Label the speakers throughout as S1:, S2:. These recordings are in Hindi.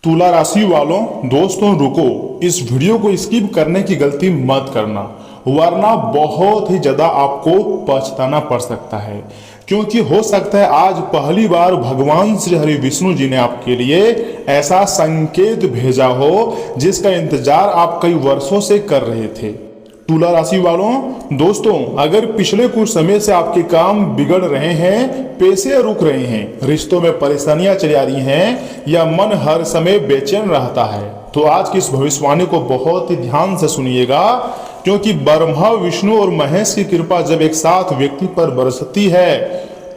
S1: तुला राशि वालों, दोस्तों रुको, इस वीडियो को स्किप करने की गलती मत करना, वरना बहुत ही ज्यादा आपको पछताना पड़ सकता है। क्योंकि हो सकता है आज पहली बार भगवान श्री हरि विष्णु जी ने आपके लिए ऐसा संकेत भेजा हो जिसका इंतजार आप कई वर्षों से कर रहे थे। तुला राशि वालों, दोस्तों अगर पिछले कुछ समय से आपके काम बिगड़ रहे हैं, पैसे रुक रहे हैं, रिश्तों में परेशानियां चली आ रही हैं या मन हर समय बेचैन रहता है, तो आज की इस भविष्यवाणी को बहुत ही ध्यान से सुनिएगा। क्योंकि ब्रह्मा विष्णु और महेश की कृपा जब एक साथ व्यक्ति पर बरसती है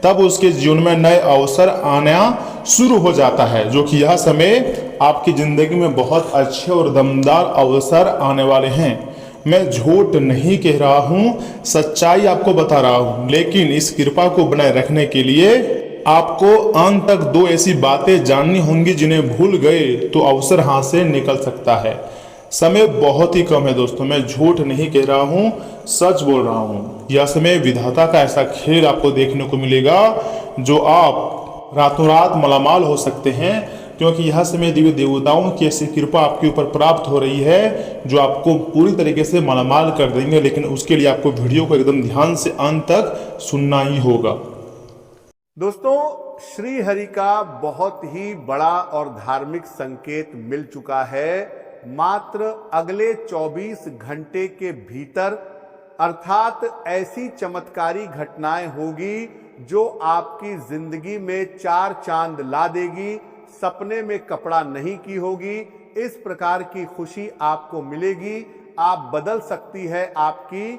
S1: तब उसके जीवन में नए अवसर आना शुरू हो जाता है, जो कि यह समय आपकी जिंदगी में बहुत अच्छे और दमदार अवसर आने वाले हैं। मैं झूठ नहीं कह रहा हूं, सच्चाई आपको बता रहा हूं, लेकिन इस कृपा को बनाए रखने के लिए आपको अंत तक दो ऐसी बातें जाननी होंगी जिन्हें भूल गए तो अवसर हाथ से निकल सकता है। समय बहुत ही कम है दोस्तों, मैं झूठ नहीं कह रहा हूं, सच बोल रहा हूं। यह समय विधाता का ऐसा खेल आपको देखने को मिलेगा जो आप रातों रात मालामाल हो सकते हैं। क्योंकि यह समय दिव्य देवताओं की ऐसी कृपा आपके ऊपर प्राप्त हो रही है जो आपको पूरी तरीके से मालामाल कर देंगे, लेकिन उसके लिए आपको वीडियो को एकदम ध्यान से अंत तक सुनना ही होगा।
S2: दोस्तों, श्री हरि का बहुत ही बड़ा और धार्मिक संकेत मिल चुका है। मात्र अगले 24 घंटे के भीतर अर्थात ऐसी चमत्कारी घटनाएं होगी जो आपकी जिंदगी में चार चांद ला देगी। सपने में कपड़ा नहीं की होगी, इस प्रकार की खुशी आपको मिलेगी। आप बदल सकती है आपकी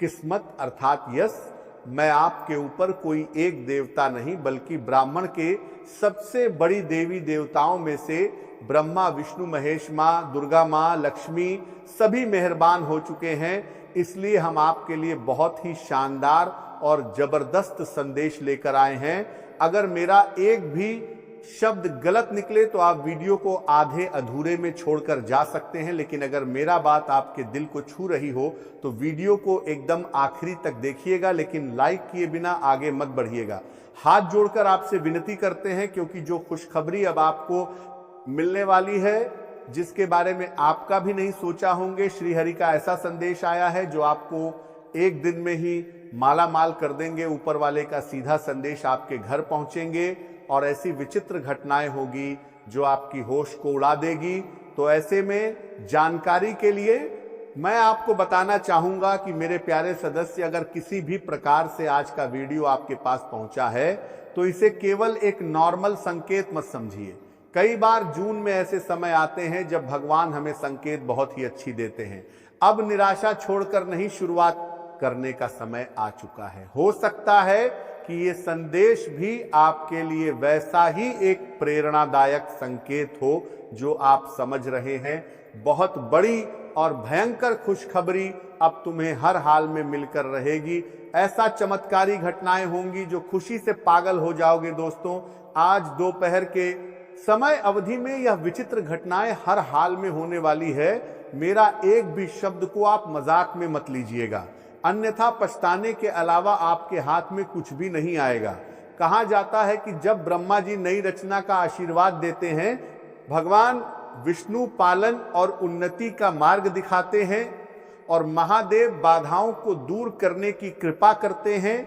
S2: किस्मत अर्थात यश। मैं आपके ऊपर कोई एक देवता नहीं बल्कि ब्राह्मण के सबसे बड़ी देवी देवताओं में से ब्रह्मा विष्णु महेश माँ, दुर्गा माँ, लक्ष्मी सभी मेहरबान हो चुके हैं। इसलिए हम आपके लिए बहुत ही शानदार और जबरदस्त संदेश लेकर आए हैं। अगर मेरा एक भी शब्द गलत निकले तो आप वीडियो को आधे अधूरे में छोड़कर जा सकते हैं, लेकिन अगर मेरा बात आपके दिल को छू रही हो तो वीडियो को एकदम आखिरी तक देखिएगा, लेकिन लाइक किए बिना आगे मत बढ़िएगा। हाथ जोड़कर आपसे विनती करते हैं, क्योंकि जो खुशखबरी अब आपको मिलने वाली है जिसके बारे में आपका भी नहीं सोचा होंगे, श्री हरि का ऐसा संदेश आया है जो आपको एक दिन में ही माला माल कर देंगे। ऊपर वाले का सीधा संदेश आपके घर पहुंचेंगे और ऐसी विचित्र घटनाएं होगी जो आपकी होश को उड़ा देगी। तो ऐसे में जानकारी के लिए मैं आपको बताना चाहूंगा कि मेरे प्यारे सदस्य, अगर किसी भी प्रकार से आज का वीडियो आपके पास पहुंचा है तो इसे केवल एक नॉर्मल संकेत मत समझिए। कई बार जून में ऐसे समय आते हैं जब भगवान हमें संकेत बहुत ही अच्छी देते हैं। अब निराशा छोड़कर नहीं, शुरुआत करने का समय आ चुका है। हो सकता है कि ये संदेश भी आपके लिए वैसा ही एक प्रेरणादायक संकेत हो जो आप समझ रहे हैं। बहुत बड़ी और भयंकर खुशखबरी अब तुम्हें हर हाल में मिलकर रहेगी। ऐसा चमत्कारी घटनाएं होंगी जो खुशी से पागल हो जाओगे। दोस्तों, आज दोपहर के समय अवधि में यह विचित्र घटनाएं हर हाल में होने वाली है। मेरा एक भी शब्द को आप मजाक में मत लीजिएगा, अन्यथा पछताने के अलावा आपके हाथ में कुछ भी नहीं आएगा। कहा जाता है कि जब ब्रह्मा जी नई रचना का आशीर्वाद देते हैं, भगवान विष्णु पालन और उन्नति का मार्ग दिखाते हैं और महादेव बाधाओं को दूर करने की कृपा करते हैं,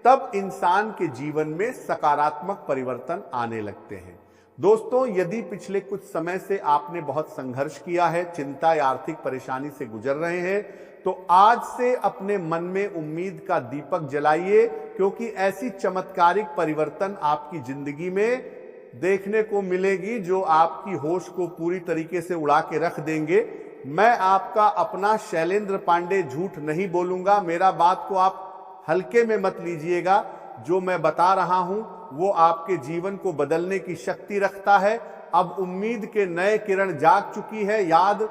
S2: तब इंसान के जीवन में सकारात्मक परिवर्तन आने लगते हैं। दोस्तों, यदि पिछले कुछ समय से आपने बहुत संघर्ष किया है, चिंता या आर्थिक परेशानी से गुजर रहे हैं, तो आज से अपने मन में उम्मीद का दीपक जलाइए, क्योंकि ऐसी चमत्कारिक परिवर्तन आपकी जिंदगी में देखने को मिलेगी जो आपकी होश को पूरी तरीके से उड़ा के रख देंगे। मैं आपका अपना शैलेंद्र पांडे झूठ नहीं बोलूंगा, मेरा बात को आप हल्के में मत लीजिएगा। जो मैं बता रहा हूं वो आपके जीवन को बदलने की शक्ति रखता है। अब उम्मीद के नए किरण जाग चुकी है। याद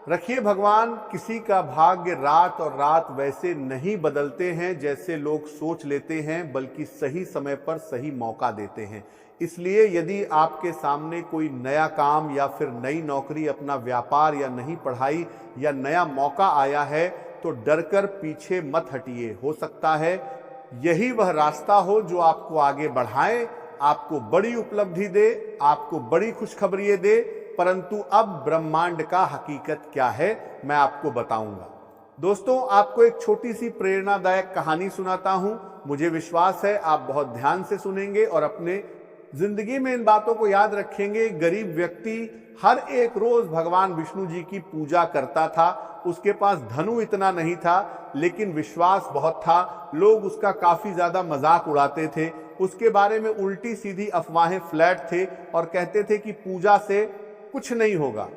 S2: रखिए, भगवान किसी का भाग्य रात और रात वैसे नहीं बदलते हैं जैसे लोग सोच लेते हैं, बल्कि सही समय पर सही मौका देते हैं। इसलिए यदि आपके सामने कोई नया काम या फिर नई नौकरी, अपना व्यापार या नई पढ़ाई या नया मौका आया है तो डरकर पीछे मत हटिए। हो सकता है यही वह रास्ता हो जो आपको आगे बढ़ाए, आपको बड़ी उपलब्धि दे, आपको बड़ी खुशखबरी दे। परंतु अब ब्रह्मांड का हकीकत क्या है मैं आपको बताऊंगा। दोस्तों, आपको एक छोटी सी प्रेरणादायक कहानी सुनाता हूं। मुझे विश्वास है आप बहुत ध्यान से सुनेंगे और अपने जिंदगी में इन बातों को याद रखेंगे। गरीब व्यक्ति हर एक रोज भगवान विष्णु जी की पूजा करता था। उसके पास धनु इतना नहीं था, लेकिन विश्वास बहुत था। लोग उसका काफी ज्यादा मजाक उड़ाते थे। उसके बारे में उल्टी सीधी अफवाहें फ्लैट थे और कहते थे कि पूजा से कुछ नहीं होगा।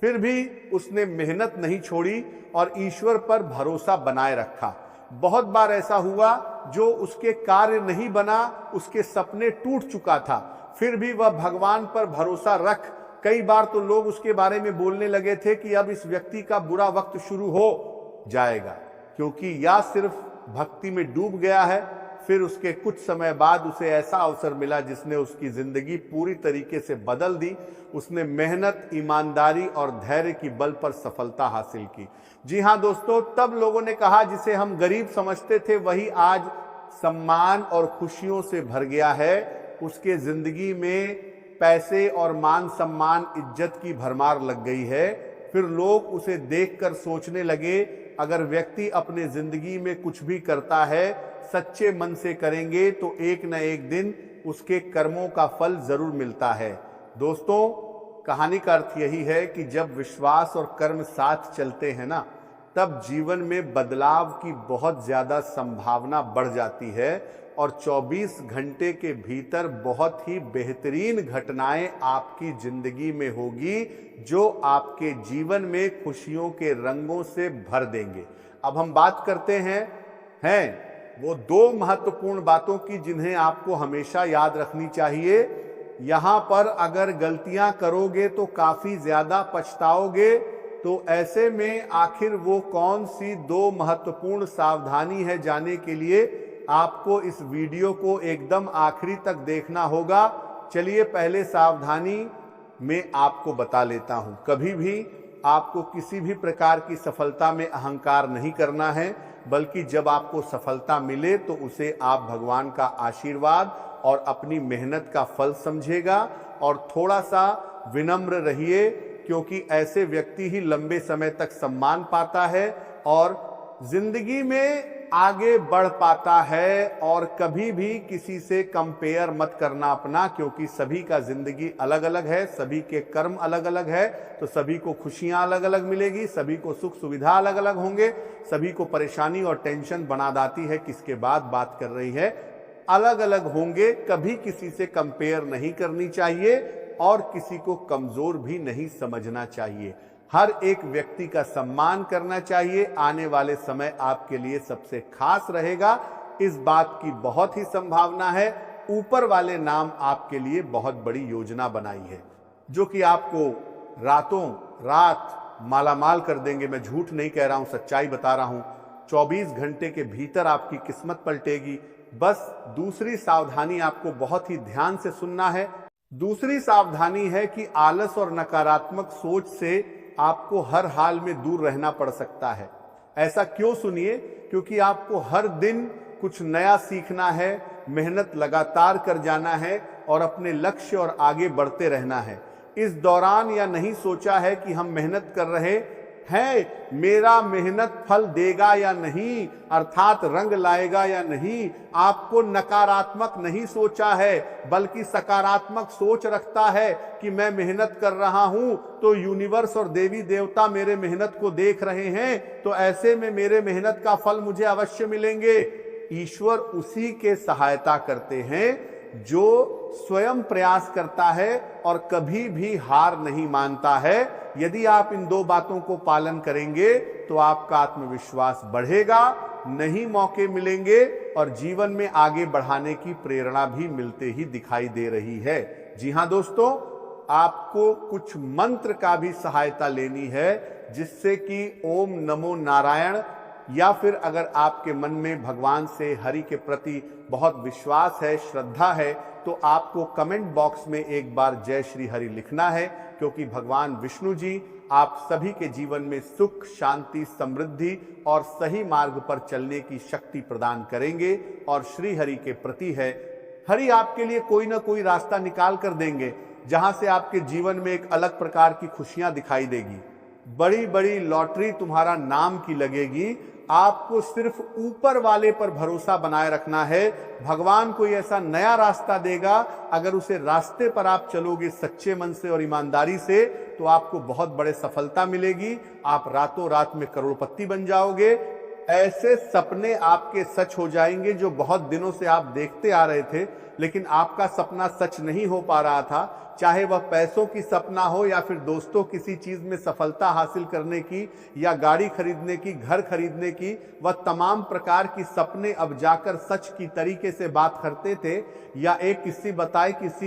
S2: फिर भी उसने मेहनत नहीं छोड़ी और ईश्वर पर भरोसा बनाए रखा। बहुत बार ऐसा हुआ जो उसके कार्य नहीं बना, उसके सपने टूट चुका था, फिर भी वह भगवान पर भरोसा रख। कई बार तो लोग उसके बारे में बोलने लगे थे कि अब इस व्यक्ति का बुरा वक्त शुरू हो जाएगा, क्योंकि या सिर्फ भक्ति में डूब गया है। फिर उसके कुछ समय बाद उसे ऐसा अवसर मिला जिसने उसकी जिंदगी पूरी तरीके से बदल दी। उसने मेहनत, ईमानदारी और धैर्य की बल पर सफलता हासिल की। जी हाँ दोस्तों, तब लोगों ने कहा जिसे हम गरीब समझते थे वही आज सम्मान और खुशियों से भर गया है। उसके जिंदगी में पैसे और मान सम्मान, इज्जत की भरमार लग गई है। फिर लोग उसे देखकर सोचने लगे, अगर व्यक्ति अपने जिंदगी में कुछ भी करता है सच्चे मन से करेंगे तो एक न एक दिन उसके कर्मों का फल जरूर मिलता है। दोस्तों, कहानी का अर्थ यही है कि जब विश्वास और कर्म साथ चलते हैं ना, तब जीवन में बदलाव की बहुत ज्यादा संभावना बढ़ जाती है और 24 घंटे के भीतर बहुत ही बेहतरीन घटनाएं आपकी जिंदगी में होगी जो आपके जीवन में खुशियों के रंगों से भर देंगे। अब हम बात करते हैं वो दो महत्वपूर्ण बातों की जिन्हें आपको हमेशा याद रखनी चाहिए। यहां पर अगर गलतियां करोगे तो काफी ज्यादा पछताओगे। तो ऐसे में आखिर वो कौन सी दो महत्वपूर्ण सावधानी है, जानने के लिए आपको इस वीडियो को एकदम आखिरी तक देखना होगा। चलिए पहले सावधानी में आपको बता लेता हूं। कभी भी आपको किसी भी प्रकार की सफलता में अहंकार नहीं करना है, बल्कि जब आपको सफलता मिले तो उसे आप भगवान का आशीर्वाद और अपनी मेहनत का फल समझेगा। और थोड़ा सा विनम्र रहिए, क्योंकि ऐसे व्यक्ति ही लंबे समय तक सम्मान पाता है और जिंदगी में आगे बढ़ पाता है। और कभी भी किसी से कंपेयर मत करना अपना, क्योंकि सभी का जिंदगी अलग अलग है, सभी के कर्म अलग अलग है। तो सभी को खुशियां अलग अलग मिलेगी, सभी को सुख सुविधा अलग अलग होंगे, सभी को परेशानी और टेंशन बना दाती है किसके बाद बात कर रही है, अलग अलग होंगे। कभी किसी से कंपेयर नहीं करनी चाहिए और किसी को कमजोर भी नहीं समझना चाहिए। हर एक व्यक्ति का सम्मान करना चाहिए। आने वाले समय आपके लिए सबसे खास रहेगा, इस बात की बहुत ही संभावना है। ऊपर वाले नाम आपके लिए बहुत बड़ी योजना बनाई है, जो कि आपको रातों रात मालामाल कर देंगे। मैं झूठ नहीं कह रहा हूं, सच्चाई बता रहा हूं। 24 घंटे के भीतर आपकी किस्मत पलटेगी। बस दूसरी सावधानी आपको बहुत ही ध्यान से सुनना है। दूसरी सावधानी है कि आलस और नकारात्मक सोच से आपको हर हाल में दूर रहना पड़ सकता है। ऐसा क्यों, सुनिए, क्योंकि आपको हर दिन कुछ नया सीखना है, मेहनत लगातार कर जाना है और अपने लक्ष्य और आगे बढ़ते रहना है। इस दौरान या नहीं सोचा है कि हम मेहनत कर रहे हैं, मेरा मेहनत फल देगा या नहीं, अर्थात रंग लाएगा या नहीं। आपको नकारात्मक नहीं सोचा है, बल्कि सकारात्मक सोच रखता है कि मैं मेहनत कर रहा हूं तो यूनिवर्स और देवी देवता मेरे मेहनत को देख रहे हैं, तो ऐसे में मेरे मेहनत का फल मुझे अवश्य मिलेंगे। ईश्वर उसी के सहायता करते हैं जो स्वयं प्रयास करता है और कभी भी हार नहीं मानता है। यदि आप इन दो बातों को पालन करेंगे तो आपका आत्मविश्वास बढ़ेगा, नई मौके मिलेंगे और जीवन में आगे बढ़ाने की प्रेरणा भी मिलते ही दिखाई दे रही है। जी हां दोस्तों, आपको कुछ मंत्र का भी सहायता लेनी है, जिससे कि ओम नमो नारायण, या फिर अगर आपके मन में भगवान से, हरि के प्रति बहुत विश्वास है, श्रद्धा है, तो आपको कमेंट बॉक्स में एक बार जय श्री हरि लिखना है, क्योंकि भगवान विष्णु जी आप सभी के जीवन में सुख, शांति, समृद्धि और सही मार्ग पर चलने की शक्ति प्रदान करेंगे। और श्री हरि के प्रति है, हरि आपके लिए कोई ना कोई रास्ता निकाल कर देंगे। जहां से आपके जीवन में एक अलग प्रकार की खुशियां दिखाई देगी। बड़ी बड़ी लॉटरी तुम्हारा नाम की लगेगी। आपको सिर्फ ऊपर वाले पर भरोसा बनाए रखना है। भगवान कोई ऐसा नया रास्ता देगा, अगर उसे रास्ते पर आप चलोगे सच्चे मन से और ईमानदारी से, तो आपको बहुत बड़े सफलता मिलेगी। आप रातों रात में करोड़पति बन जाओगे। ऐसे सपने आपके सच हो जाएंगे जो बहुत दिनों से आप देखते आ रहे थे, लेकिन आपका सपना सच नहीं हो पा रहा था। चाहे वह पैसों की सपना हो या फिर दोस्तों किसी चीज में सफलता हासिल करने की, या गाड़ी खरीदने की, घर खरीदने की, वह तमाम प्रकार की सपने अब जाकर सच की तरीके से बात करते थे, या एक किसी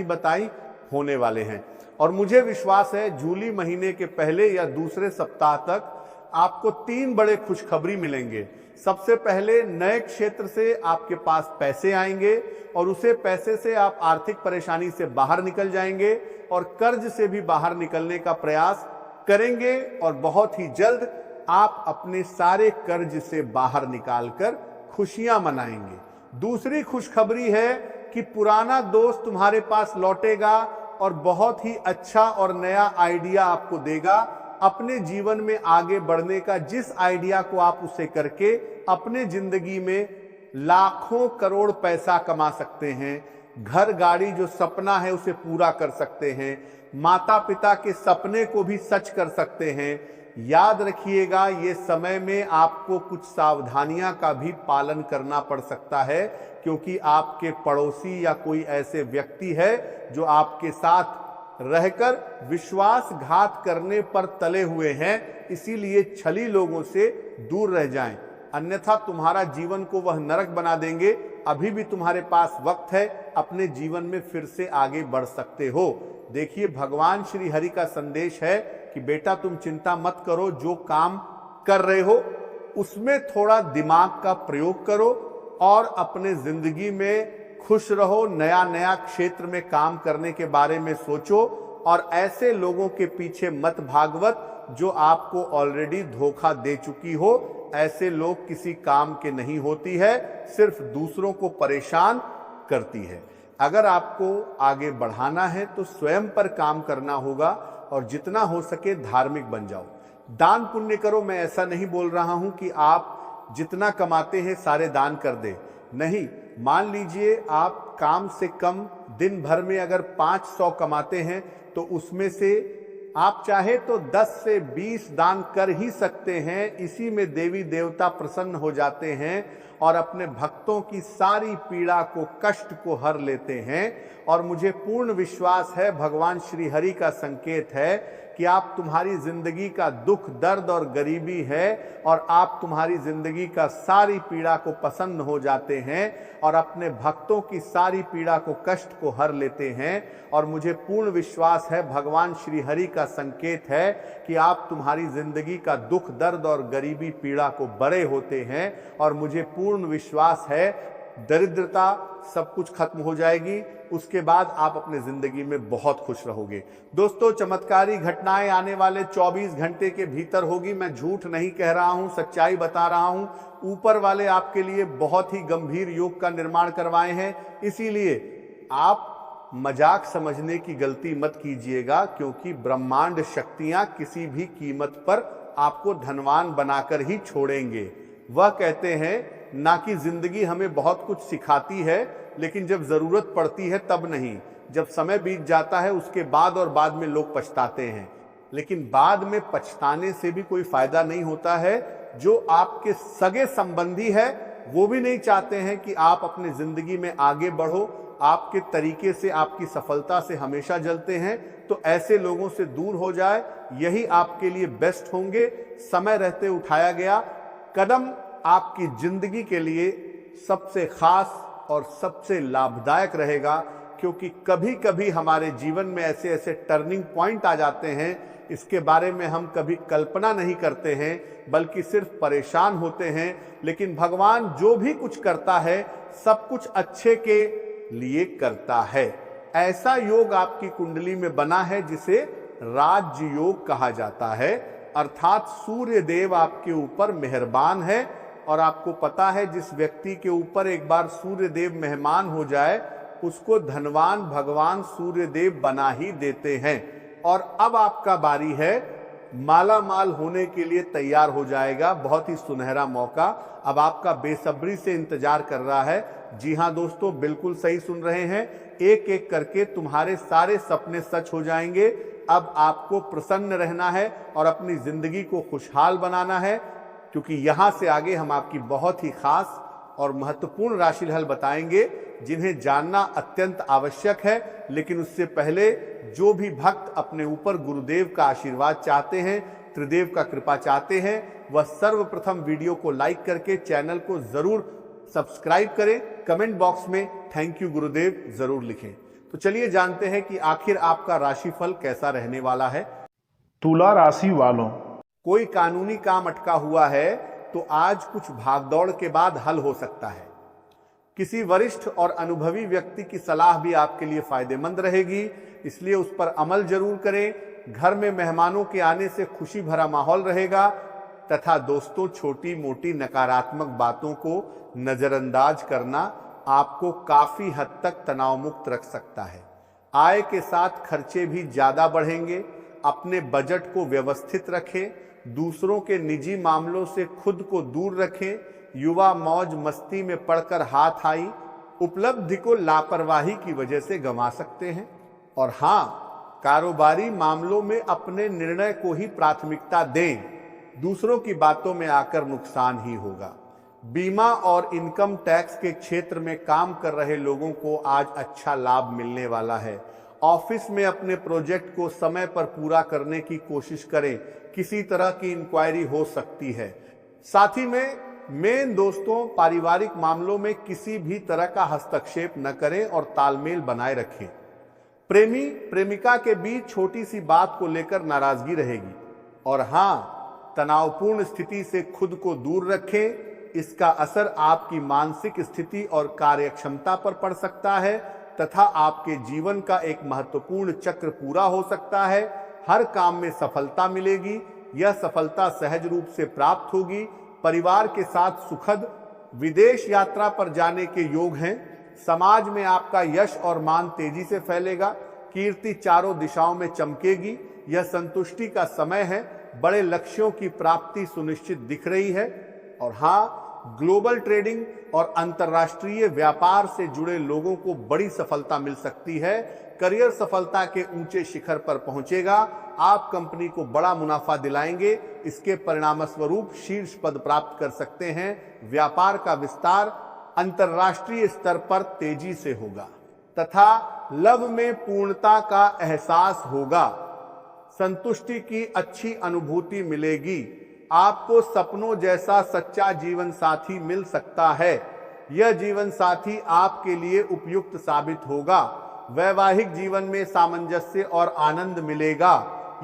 S2: बताई होने वाले हैं। और मुझे विश्वास है जूली महीने के पहले या दूसरे सप्ताह तक आपको 3 बड़े खुशखबरी मिलेंगे। सबसे पहले, नए क्षेत्र से आपके पास पैसे आएंगे और उसे पैसे से आप आर्थिक परेशानी से बाहर निकल जाएंगे और कर्ज से भी बाहर निकलने का प्रयास करेंगे, और बहुत ही जल्द आप अपने सारे कर्ज से बाहर निकालकर खुशियां मनाएंगे। दूसरी खुशखबरी है कि पुराना दोस्त तुम्हारे पास लौटेगा और बहुत ही अच्छा और नया आइडिया आपको देगा अपने जीवन में आगे बढ़ने का, जिस आइडिया को आप उसे करके अपने जिंदगी में लाखों करोड़ पैसा कमा सकते हैं। घर गाड़ी जो सपना है उसे पूरा कर सकते हैं। माता पिता के सपने को भी सच कर सकते हैं। याद रखिएगा, ये समय में आपको कुछ सावधानियां का भी पालन करना पड़ सकता है, क्योंकि आपके पड़ोसी या कोई ऐसे व्यक्ति है जो आपके साथ रहकर विश्वासघात करने पर तले हुए हैं। इसीलिए छली लोगों से दूर रह जाएं, अन्यथा तुम्हारा जीवन को वह नरक बना देंगे। अभी भी तुम्हारे पास वक्त है, अपने जीवन में फिर से आगे बढ़ सकते हो। देखिए, भगवान श्री हरि का संदेश है कि बेटा तुम चिंता मत करो, जो काम कर रहे हो उसमें थोड़ा दिमाग का प्रयोग करो और अपने जिंदगी में खुश रहो। नया नया क्षेत्र में काम करने के बारे में सोचो और ऐसे लोगों के पीछे मत भागवत जो आपको ऑलरेडी धोखा दे चुकी हो। ऐसे लोग किसी काम के नहीं होती है, सिर्फ दूसरों को परेशान करती है। अगर आपको आगे बढ़ाना है तो स्वयं पर काम करना होगा और जितना हो सके धार्मिक बन जाओ, दान पुण्य करो। मैं ऐसा नहीं बोल रहा हूं कि आप जितना कमाते हैं सारे दान कर दे, नहीं। मान लीजिए आप काम से कम दिन भर में अगर 500 कमाते हैं तो उसमें से आप चाहे तो 10 से 20 दान कर ही सकते हैं। इसी में देवी देवता प्रसन्न हो जाते हैं और अपने भक्तों की सारी पीड़ा को, कष्ट को हर लेते हैं। और मुझे पूर्ण विश्वास है, भगवान श्री हरि का संकेत है कि आप, तुम्हारी जिंदगी का दुख, दर्द और गरीबी है और आप तुम्हारी जिंदगी का सारी पीड़ा को पसंद हो जाते हैं और अपने भक्तों की सारी पीड़ा को, कष्ट को हर लेते हैं। और मुझे पूर्ण विश्वास है, भगवान श्री हरि का संकेत है कि आप तुम्हारी जिंदगी का दुख, दर्द और गरीबी, पीड़ा को बड़े होते हैं। और मुझे पूर्ण विश्वास है दरिद्रता सब कुछ खत्म हो जाएगी, उसके बाद आप अपने जिंदगी में बहुत खुश रहोगे। दोस्तों, चमत्कारी घटनाएं आने वाले 24 घंटे के भीतर होगी। मैं झूठ नहीं कह रहा हूं, सच्चाई बता रहा हूं। ऊपर वाले आपके लिए बहुत ही गंभीर योग का निर्माण करवाए हैं, इसीलिए आप मजाक समझने की गलती मत कीजिएगा, क्योंकि ब्रह्मांड शक्तियां किसी भी कीमत पर आपको धनवान बनाकर ही छोड़ेंगे। वह कहते हैं ना कि जिंदगी हमें बहुत कुछ सिखाती है, लेकिन जब जरूरत पड़ती है तब नहीं। जब समय बीत जाता है उसके बाद, और बाद में लोग पछताते हैं। लेकिन बाद में पछताने से भी कोई फायदा नहीं होता है। जो आपके सगे संबंधी है वो भी नहीं चाहते हैं कि आप अपनी जिंदगी में आगे बढ़ो। आपके तरीके से, आपकी सफलता से हमेशा जलते हैं। तो ऐसे लोगों से दूर हो जाए, यही आपके लिए बेस्ट होंगे। समय रहते उठाया गया कदम आपकी जिंदगी के लिए सबसे खास और सबसे लाभदायक रहेगा, क्योंकि कभी कभी हमारे जीवन में ऐसे ऐसे टर्निंग पॉइंट आ जाते हैं, इसके बारे में हम कभी कल्पना नहीं करते हैं, बल्कि सिर्फ परेशान होते हैं। लेकिन भगवान जो भी कुछ करता है सब कुछ अच्छे के लिए करता है। ऐसा योग आपकी कुंडली में बना है जिसे राज योग कहा जाता है, अर्थात सूर्य देव आपके ऊपर मेहरबान है। और आपको पता है, जिस व्यक्ति के ऊपर एक बार सूर्य देव मेहमान हो जाए उसको धनवान भगवान सूर्य देव बना ही देते हैं। और अब आपका बारी है, माला माल होने के लिए तैयार हो जाएगा। बहुत ही सुनहरा मौका अब आपका बेसब्री से इंतजार कर रहा है। जी हां दोस्तों, बिल्कुल सही सुन रहे हैं, एक एक करके तुम्हारे सारे सपने सच हो जाएंगे। अब आपको प्रसन्न रहना है और अपनी जिंदगी को खुशहाल बनाना है, क्योंकि यहां से आगे हम आपकी बहुत ही खास और महत्वपूर्ण राशिफल बताएंगे जिन्हें जानना अत्यंत आवश्यक है। लेकिन उससे पहले जो भी भक्त अपने ऊपर गुरुदेव का आशीर्वाद चाहते हैं, त्रिदेव का कृपा चाहते हैं, वह सर्वप्रथम वीडियो को लाइक करके चैनल को जरूर सब्सक्राइब करें। कमेंट बॉक्स में थैंक यू गुरुदेव जरूर लिखें। तो चलिए जानते हैं कि आखिर आपका राशिफल कैसा रहने वाला है।
S1: तुला राशि वालों,
S2: कोई कानूनी काम अटका हुआ है तो आज कुछ भागदौड़ के बाद हल हो सकता है। किसी वरिष्ठ और अनुभवी व्यक्ति की सलाह भी आपके लिए फायदेमंद रहेगी, इसलिए उस पर अमल जरूर करें। घर में मेहमानों के आने से खुशी भरा माहौल रहेगा तथा दोस्तों, छोटी मोटी नकारात्मक बातों को नजरअंदाज करना आपको काफी हद तक तनाव मुक्त रख सकता है। आय के साथ खर्चे भी ज्यादा बढ़ेंगे। अपने बजट को व्यवस्थित रखें। दूसरों के निजी मामलों से खुद को दूर रखें। युवा मौज मस्ती में पड़कर हाथ आई उपलब्धि को लापरवाही की वजह से गंवा सकते हैं। और हाँ, कारोबारी मामलों में अपने निर्णय को ही प्राथमिकता दें, दूसरों की बातों में आकर नुकसान ही होगा। बीमा और इनकम टैक्स के क्षेत्र में काम कर रहे लोगों को आज अच्छा लाभ मिलने वाला है। ऑफिस में अपने प्रोजेक्ट को समय पर पूरा करने की कोशिश करें, किसी तरह की इंक्वायरी हो सकती है। साथ ही में दोस्तों, पारिवारिक मामलों में किसी भी तरह का हस्तक्षेप न करें और तालमेल बनाए रखें। प्रेमी प्रेमिका के बीच छोटी सी बात को लेकर नाराजगी रहेगी। और हाँ, तनावपूर्ण स्थिति से खुद को दूर रखें, इसका असर आपकी मानसिक स्थिति और कार्यक्षमता पर पड़ सकता है तथा आपके जीवन का एक महत्वपूर्ण चक्र पूरा हो सकता है। हर काम में सफलता मिलेगी। यह सफलता सहज रूप से प्राप्त होगी। परिवार के साथ सुखद विदेश यात्रा पर जाने के योग हैं। समाज में आपका यश और मान तेजी से फैलेगा। कीर्ति चारों दिशाओं में चमकेगी। यह संतुष्टि का समय है। बड़े लक्ष्यों की प्राप्ति सुनिश्चित दिख रही है। और हाँ, ग्लोबल ट्रेडिंग और अंतर्राष्ट्रीय व्यापार से जुड़े लोगों को बड़ी सफलता मिल सकती है। करियर सफलता के ऊंचे शिखर पर पहुंचेगा। आप कंपनी को बड़ा मुनाफा दिलाएंगे। इसके परिणाम स्वरूप शीर्ष पद प्राप्त कर सकते हैं। व्यापार का विस्तार अंतर्राष्ट्रीय स्तर पर तेजी से होगा तथा लव में पूर्णता का एहसास होगा। संतुष्टि की अच्छी अनुभूति मिलेगी। आपको सपनों जैसा सच्चा जीवन साथी मिल सकता है। यह जीवन साथी आपके लिए उपयुक्त साबित होगा। वैवाहिक जीवन में सामंजस्य और आनंद मिलेगा।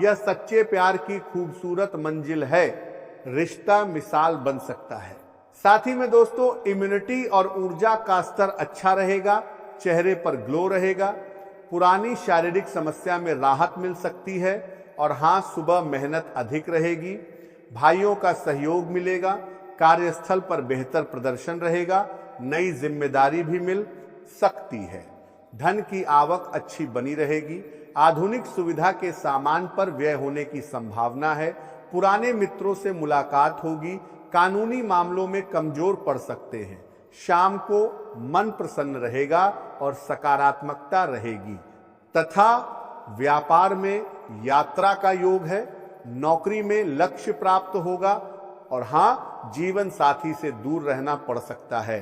S2: यह सच्चे प्यार की खूबसूरत मंजिल है। रिश्ता मिसाल बन सकता है। साथ ही में दोस्तों, इम्यूनिटी और ऊर्जा का स्तर अच्छा रहेगा। चेहरे पर ग्लो रहेगा। पुरानी शारीरिक समस्या में राहत मिल सकती है। और हाँ, सुबह मेहनत अधिक रहेगी। भाइयों का सहयोग मिलेगा। कार्यस्थल पर बेहतर प्रदर्शन रहेगा। नई जिम्मेदारी भी मिल सकती है। धन की आवक अच्छी बनी रहेगी। आधुनिक सुविधा के सामान पर व्यय होने की संभावना है। पुराने मित्रों से मुलाकात होगी। कानूनी मामलों में कमजोर पड़ सकते हैं। शाम को मन प्रसन्न रहेगा और सकारात्मकता रहेगी तथा व्यापार में यात्रा का योग है। नौकरी में लक्ष्य प्राप्त होगा। और हाँ, जीवन साथी से दूर रहना पड़ सकता है।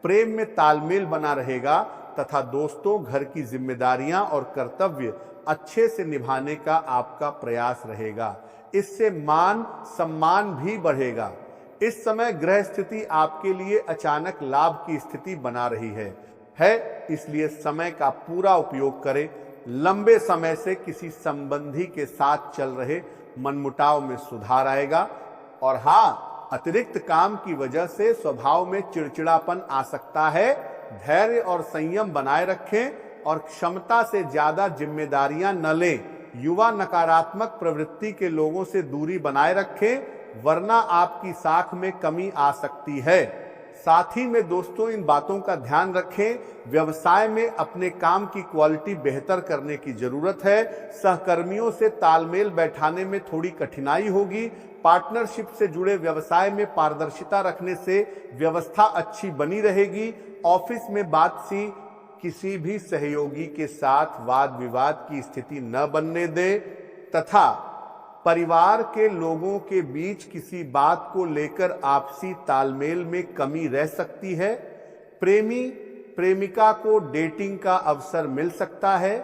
S2: प्रेम में तालमेल बना रहेगा तथा दोस्तों, घर की जिम्मेदारियां और कर्तव्य अच्छे से निभाने का आपका प्रयास रहेगा। इससे मान सम्मान भी बढ़ेगा। इस समय ग्रह स्थिति आपके लिए अचानक लाभ की स्थिति बना रही है, इसलिए समय का पूरा उपयोग करें। लंबे समय से किसी संबंधी के साथ चल रहे मनमुटाव में सुधार आएगा। और हाँ, अतिरिक्त काम की वजह से स्वभाव में चिड़चिड़ापन आ सकता है। धैर्य और संयम बनाए रखें और क्षमता से ज्यादा जिम्मेदारियां न लें। युवा नकारात्मक प्रवृत्ति के लोगों से दूरी बनाए रखें, वरना आपकी साख में कमी आ सकती है। साथ ही में दोस्तों इन बातों का ध्यान रखें, व्यवसाय में अपने काम की क्वालिटी बेहतर करने की जरूरत है। सहकर्मियों से तालमेल बैठाने में थोड़ी कठिनाई होगी। पार्टनरशिप से जुड़े व्यवसाय में पारदर्शिता रखने से व्यवस्था अच्छी बनी रहेगी। ऑफिस में बात सी किसी भी सहयोगी के साथ वाद विवाद की स्थिति न बनने दें तथा परिवार के लोगों के बीच किसी बात को लेकर आपसी तालमेल में कमी रह सकती है। प्रेमी प्रेमिका को डेटिंग का अवसर मिल सकता है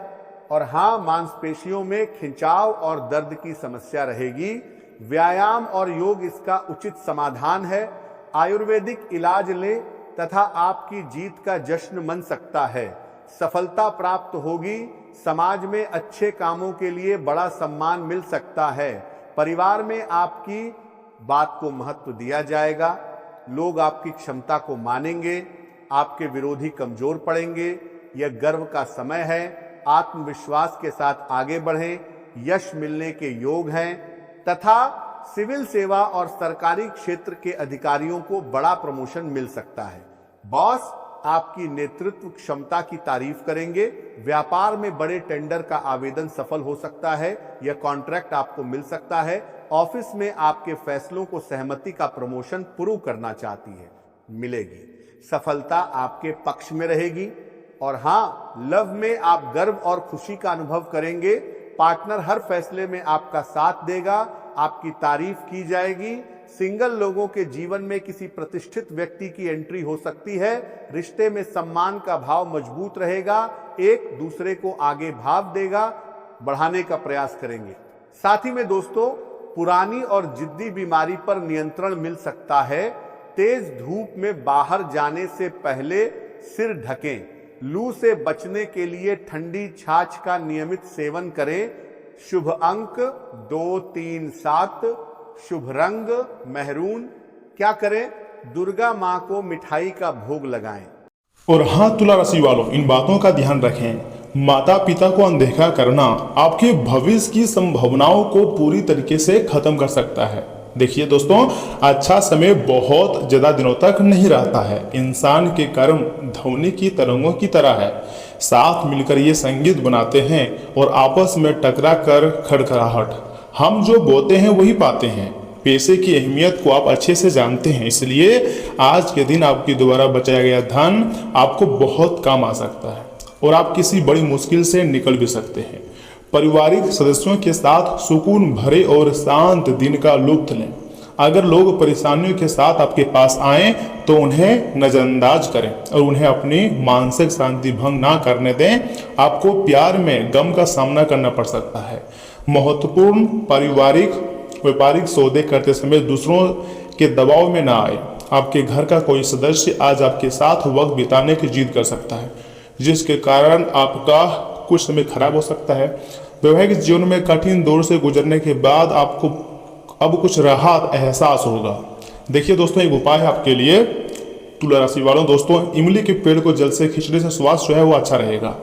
S2: और हाँ, मांसपेशियों में खिंचाव और दर्द की समस्या रहेगी। व्यायाम और योग इसका उचित समाधान है। आयुर्वेदिक इलाज लें तथा आपकी जीत का जश्न मन सकता है। सफलता प्राप्त होगी। समाज में अच्छे कामों के लिए बड़ा सम्मान मिल सकता है। परिवार में आपकी बात को महत्व दिया जाएगा। लोग आपकी क्षमता को मानेंगे। आपके विरोधी कमजोर पड़ेंगे। यह गर्व का समय है। आत्मविश्वास के साथ आगे बढ़ें। यश मिलने के योग हैं तथा सिविल सेवा और सरकारी क्षेत्र के अधिकारियों को बड़ा प्रमोशन मिल सकता है। बॉस आपकी नेतृत्व क्षमता की तारीफ करेंगे। व्यापार में बड़े टेंडर का आवेदन सफल हो सकता है। यह कॉन्ट्रैक्ट आपको मिल सकता है। ऑफिस में आपके फैसलों को सहमति का प्रमोशन प्रूव करना चाहती है, मिलेगी। सफलता आपके पक्ष में रहेगी। और हाँ, लव में आप गर्व और खुशी का अनुभव करेंगे। पार्टनर हर फैसले में आपका साथ देगा। आपकी तारीफ की जाएगी। सिंगल लोगों के जीवन में किसी प्रतिष्ठित व्यक्ति की एंट्री हो सकती है। रिश्ते में सम्मान का भाव मजबूत रहेगा। एक दूसरे को आगे भाव देगा, बढ़ाने का प्रयास करेंगे। साथ ही में दोस्तों, पुरानी और जिद्दी बीमारी पर नियंत्रण मिल सकता है। तेज धूप में बाहर जाने से पहले सिर ढकें। लू से बचने के लिए ठंडी छाछ का नियमित सेवन करें। शुभ अंक 2, 3, 7। शुभ रंग मेहरून। क्या करें? दुर्गा मां को मिठाई का भोग लगाएं।
S1: और हाँ, तुला राशि वालों, इन बातों का ध्यान रखें। माता पिता को अनदेखा करना आपके भविष्य की संभावनाओं को पूरी तरीके से खत्म कर सकता है। देखिए दोस्तों, अच्छा समय बहुत ज्यादा दिनों तक नहीं रहता है। इंसान के कर्म ध्वनि की तरंगों की तरह है। साथ मिलकर ये संगीत बनाते हैं और आपस में टकरा कर खड़खड़ाहट। हम जो बोते हैं वही पाते हैं। पैसे की अहमियत को आप अच्छे से जानते हैं, इसलिए आज के दिन आपकी द्वारा बचाया गया धन आपको बहुत काम आ सकता है और आप किसी बड़ी मुश्किल से निकल भी सकते हैं। पारिवारिक सदस्यों के साथ सुकून भरे और शांत दिन का लुत्फ लें। अगर लोग परेशानियों के साथ आपके पास आएं तो उन्हें नजरअंदाज करें और उन्हें अपनी मानसिक शांति भंग ना करने दें। आपको प्यार में गम का सामना करना पड़ सकता है। महत्वपूर्ण पारिवारिक व्यापारिक सौदे करते समय दूसरों के दबाव में ना आए। आपके घर का कोई सदस्य आज आपके साथ वक्त बिताने की जिद कर सकता है, जिसके कारण आपका कुछ समय खराब हो सकता है। वैवाहिक जीवन में कठिन दौर से गुजरने के बाद आपको अब कुछ राहत एहसास होगा। देखिए दोस्तों, एक उपाय है आपके लिए तुला राशि वालों। दोस्तों, इमली के पेड़ को जल से खींचने से स्वास्थ्य जो है वो अच्छा रहेगा,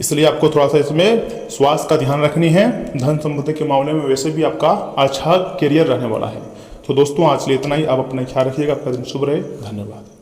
S1: इसलिए आपको थोड़ा सा इसमें स्वास्थ्य का ध्यान रखनी है। धन संपत्ति के मामले में वैसे भी आपका अच्छा करियर रहने वाला है। तो दोस्तों, आज के लिए इतना ही। आप अपना ख्याल रखिएगा। आपका दिन शुभ रहे। धन्यवाद।